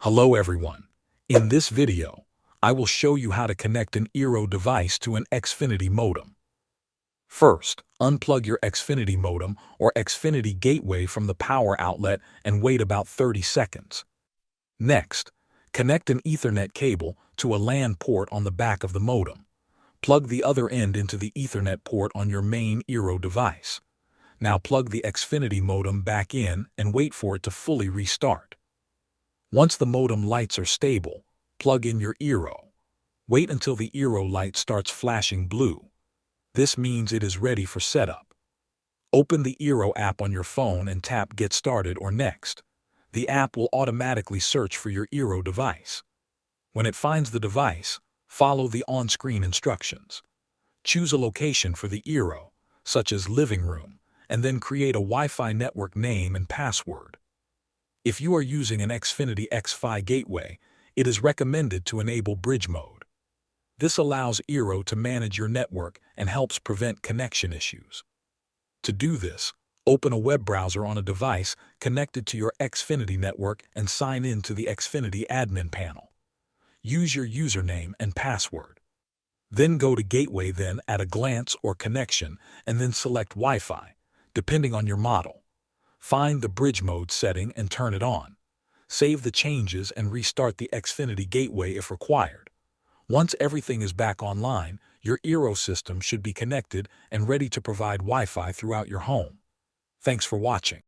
Hello everyone. In this video, I will show you how to connect an Eero device to an Xfinity modem. First, unplug your Xfinity modem or Xfinity gateway from the power outlet and wait about 30 seconds. Next, connect an Ethernet cable to a LAN port on the back of the modem. Plug the other end into the Ethernet port on your main Eero device. Now plug the Xfinity modem back in and wait for it to fully restart. Once the modem lights are stable, plug in your Eero. Wait until the Eero light starts flashing blue. This means it is ready for setup. Open the Eero app on your phone and tap Get Started or Next. The app will automatically search for your Eero device. When it finds the device, follow the on-screen instructions. Choose a location for the Eero, such as living room, and then create a Wi-Fi network name and password. If you are using an Xfinity Xfi gateway, it is recommended to enable bridge mode. This allows Eero to manage your network and helps prevent connection issues. To do this, open a web browser on a device connected to your Xfinity network and sign in to the Xfinity admin panel. Use your username and password. Then go to Gateway, then at a glance or connection, and then select Wi-Fi, depending on your model. Find the bridge mode setting and turn it on. Save the changes and restart the Xfinity gateway if required. Once everything is back online, your Eero system should be connected and ready to provide Wi-Fi throughout your home. Thanks for watching.